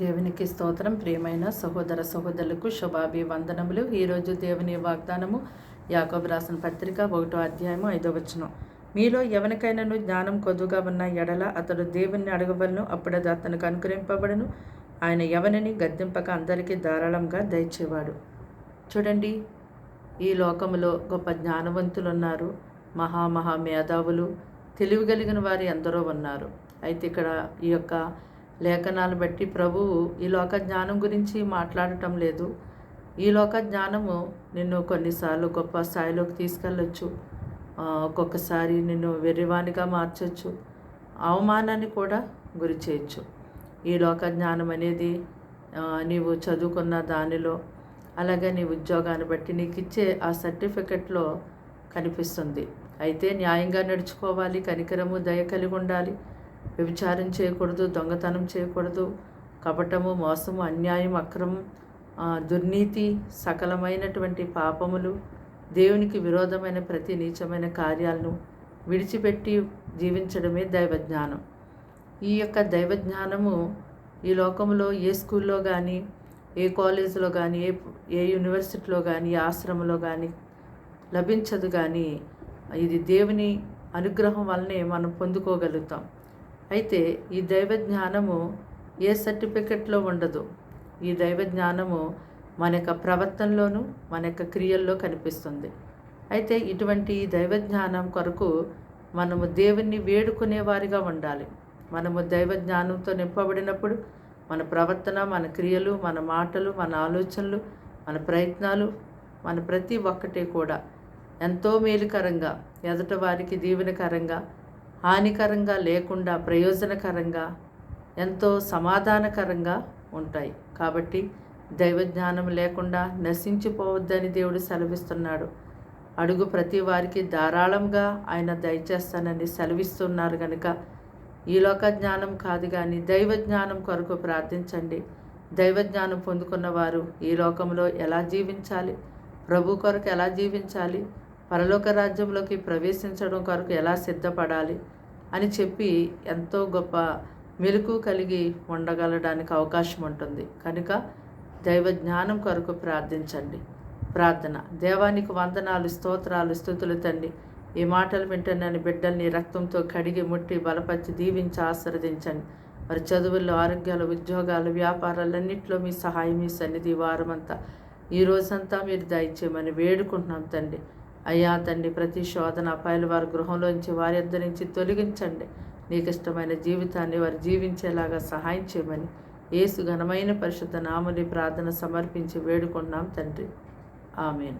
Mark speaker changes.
Speaker 1: దేవునికి స్తోత్రం. ప్రియమైన సహోదర సహోదరులకు శుభాభివందనములు. ఈరోజు దేవుని వాగ్దానము యాకోబు రాసిన పత్రిక 1వ అధ్యాయము 5వ వచనం. మీలో ఎవరికైనాను జ్ఞానం కొద్దుగా ఉన్న ఎడల అతడు దేవుణ్ణి అడగవలను, అప్పుడది అతనికి అనుగ్రహింపబడును. ఆయన ఎవరిని గద్దింపక అందరికీ ధారాళంగా దయచేవాడు. చూడండి, ఈ లోకములో గొప్ప జ్ఞానవంతులు ఉన్నారు, మహా మేధావులు, తెలివిగలిగిన వారు ఎందరో ఉన్నారు. అయితే ఇక్కడ ఈ యొక్క లేఖనాలు బట్టి ప్రభువు ఈ లోక జ్ఞానం గురించి మాట్లాడటం లేదు. ఈ లోక జ్ఞానము నిన్ను కొన్నిసార్లు గొప్ప స్థాయిలోకి తీసుకెళ్ళొచ్చు, ఒక్కొక్కసారి నిన్ను వెర్రివానిగా మార్చొచ్చు, అవమానాన్ని కూడా గురి చేయొచ్చు. ఈ లోక జ్ఞానం అనేది నీవు చదువుకున్న దానిలో, అలాగే నీ ఉద్యోగాన్ని బట్టి నీకు ఇచ్చే ఆ సర్టిఫికెట్లో కనిపిస్తుంది. అయితే న్యాయంగా నడుచుకోవాలి, కనికరము దయ కలిగి ఉండాలి, వ్యభిచారం చేయకూడదు, దొంగతనం చేయకూడదు, కపటము, మోసము, అన్యాయం, అక్రమం, దుర్నీతి, సకలమైనటువంటి పాపములు, దేవునికి విరోధమైన ప్రతి నీచమైన కార్యాలను విడిచిపెట్టి జీవించడమే దైవజ్ఞానం. ఈ యొక్క దైవజ్ఞానము ఈ లోకంలో ఏ స్కూల్లో కానీ, ఏ కాలేజీలో కానీ, ఏ యూనివర్సిటీలో కానీ, ఏ ఆశ్రమంలో కానీ లభించదు. కానీ ఇది దేవుని అనుగ్రహం వల్లనే మనం పొందుకోగలుగుతాం. అయితే ఈ దైవ జ్ఞానము ఏ సర్టిఫికెట్లో ఉండదు. ఈ దైవ జ్ఞానము మన యొక్క ప్రవర్తనలోను, మన యొక్క క్రియల్లో కనిపిస్తుంది. అయితే ఇటువంటి ఈ దైవ జ్ఞానం కొరకు మనము దేవుణ్ణి వేడుకునే వారిగా ఉండాలి. మనము దైవ జ్ఞానంతో నింపబడినప్పుడు మన ప్రవర్తన, మన క్రియలు, మన మాటలు, మన ఆలోచనలు, మన ప్రయత్నాలు, మన ప్రతి ఒక్కటి కూడా ఎంతో మేలుకరంగా, ఎదుటి వారికి దీవెనకరంగా, హానికరంగా లేకుండా ప్రయోజనకరంగా, ఎంతో సమాధానకరంగా ఉంటాయి. కాబట్టి దైవజ్ఞానం లేకుండా నశించిపోవద్దని దేవుడు సెలవిస్తున్నాడు. అడుగు ప్రతి వారికి ధారాళంగా ఆయన దయచేస్తానని సెలవిస్తున్నారు. కనుక ఈ లోక జ్ఞానం కాదు కానీ దైవజ్ఞానం కొరకు ప్రార్థించండి. దైవజ్ఞానం పొందుకున్న వారు ఈ లోకంలో ఎలా జీవించాలి, ప్రభు కొరకు ఎలా జీవించాలి, పరలోక రాజ్యంలోకి ప్రవేశించడం కొరకు ఎలా సిద్ధపడాలి అని చెప్పి ఎంతో గొప్ప మెలకు కలిగి ఉండగలడానికి అవకాశం ఉంటుంది. కనుక దైవ జ్ఞానం కొరకు ప్రార్థించండి. ప్రార్థన. దేవానికి వందనాలు, స్తోత్రాలు, స్తుతులు తండ్రి. ఈ మాటలు వింటున్నాను బిడ్డల్ని రక్తంతో కడిగి ముట్టి బలపరిచి దీవించి ఆశీర్వదించండి. మరి చదువుల్లో, ఆరోగ్యాలు, ఉద్యోగాలు, వ్యాపారాలన్నింటిలో మీ సహాయం, మీ సన్నిధి వారమంతా ఈ రోజంతా మీరు దయచేయమని వేడుకుంటున్నాం తండ్రి. అయ్యా తండ్రి, ప్రతి శోధన అపాయాలు వారి గృహంలోంచి, వారి యొద్ద నుంచి తొలగించండి. నీకు ఇష్టమైన జీవితాన్ని వారు జీవించేలాగా సహాయం చేయమని యేసు ఘనమైన పరిశుద్ధ నామములో ప్రార్థన సమర్పించి వేడుకుంటున్నాం తండ్రి. ఆమేన్.